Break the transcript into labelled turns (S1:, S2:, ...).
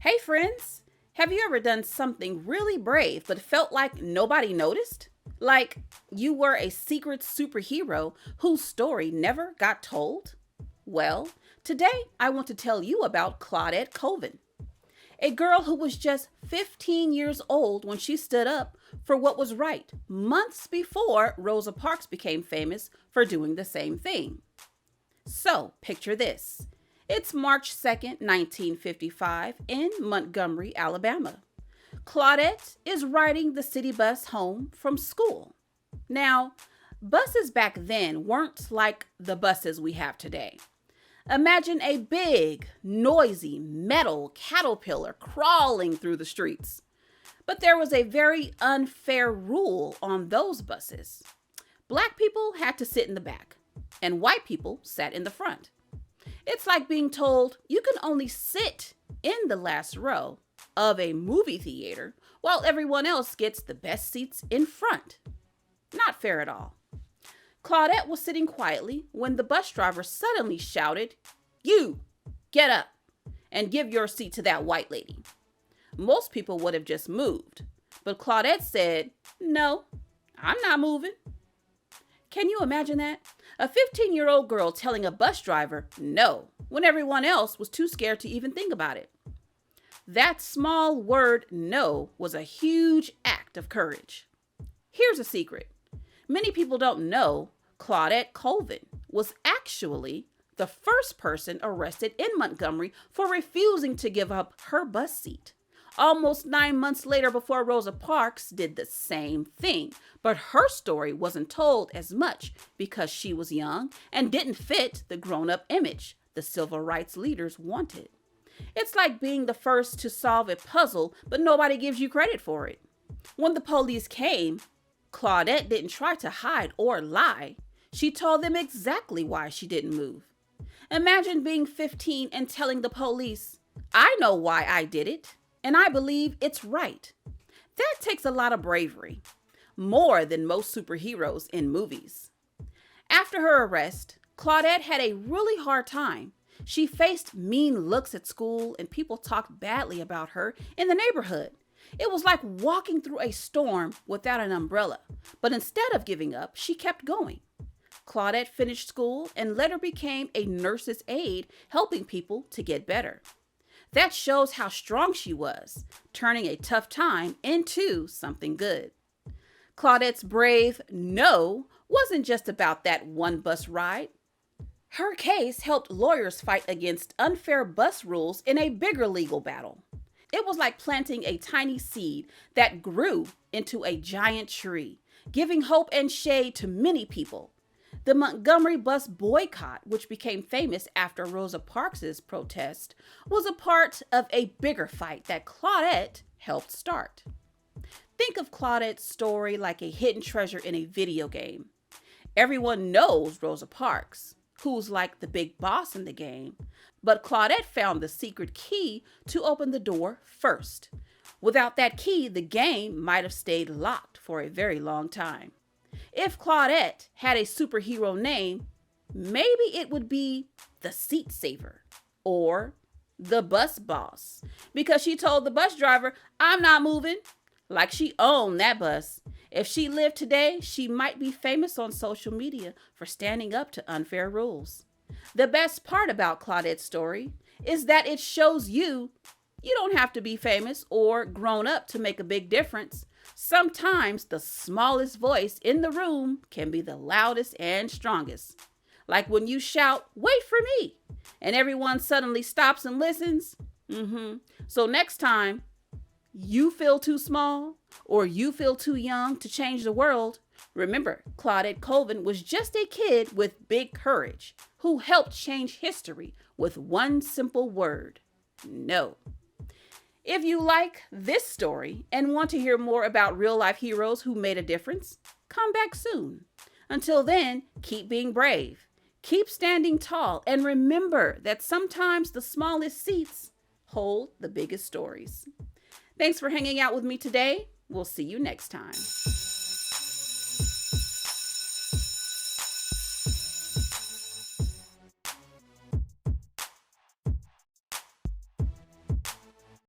S1: Hey friends, have you ever done something really brave but felt like nobody noticed? Like you were a secret superhero whose story never got told? Well, today I want to tell you about Claudette Colvin, a girl who was just 15 years old when she stood up for what was right, months before Rosa Parks became famous for doing the same thing. So, picture this. It's March 2nd, 1955, in Montgomery, Alabama. Claudette is riding the city bus home from school. Now, buses back then weren't like the buses we have today. Imagine a big, noisy metal caterpillar crawling through the streets. But there was a very unfair rule on those buses. Black people had to sit in the back, and white people sat in the front. It's like being told you can only sit in the last row of a movie theater while everyone else gets the best seats in front. Not fair at all. Claudette was sitting quietly when the bus driver suddenly shouted, "You, get up and give your seat to that white lady." Most people would have just moved, but Claudette said, "No, I'm not moving." Can you imagine that? A 15-year-old girl telling a bus driver no when everyone else was too scared to even think about it. That small word no was a huge act of courage. Here's a secret. Many people don't know Claudette Colvin was actually the first person arrested in Montgomery for refusing to give up her bus seat. Almost 9 months later, before Rosa Parks did the same thing. But her story wasn't told as much because she was young and didn't fit the grown-up image the civil rights leaders wanted. It's like being the first to solve a puzzle, but nobody gives you credit for it. When the police came, Claudette didn't try to hide or lie. She told them exactly why she didn't move. Imagine being 15 and telling the police, "I know why I did it, and I believe it's right." That takes a lot of bravery, more than most superheroes in movies. After her arrest, Claudette had a really hard time. She faced mean looks at school and people talked badly about her in the neighborhood. It was like walking through a storm without an umbrella. But instead of giving up, she kept going. Claudette finished school and later became a nurse's aide, helping people to get better. That shows how strong she was, turning a tough time into something good. Claudette's brave no wasn't just about that one bus ride. Her case helped lawyers fight against unfair bus rules in a bigger legal battle. It was like planting a tiny seed that grew into a giant tree, giving hope and shade to many people. The Montgomery bus boycott, which became famous after Rosa Parks' protest, was a part of a bigger fight that Claudette helped start. Think of Claudette's story like a hidden treasure in a video game. Everyone knows Rosa Parks, who's like the big boss in the game, but Claudette found the secret key to open the door first. Without that key, the game might have stayed locked for a very long time. If Claudette had a superhero name, maybe it would be the seat saver or the bus boss, because she told the bus driver, "I'm not moving," like she owned that bus. If she lived today, she might be famous on social media for standing up to unfair rules. The best part about Claudette's story is that it shows you don't have to be famous or grown up to make a big difference. Sometimes the smallest voice in the room can be the loudest and strongest. Like when you shout, "Wait for me," and everyone suddenly stops and listens. So next time you feel too small or you feel too young to change the world, remember, Claudette Colvin was just a kid with big courage who helped change history with one simple word: no. If you like this story and want to hear more about real-life heroes who made a difference, come back soon. Until then, keep being brave, keep standing tall, and remember that sometimes the smallest seats hold the biggest stories. Thanks for hanging out with me today. We'll see you next time.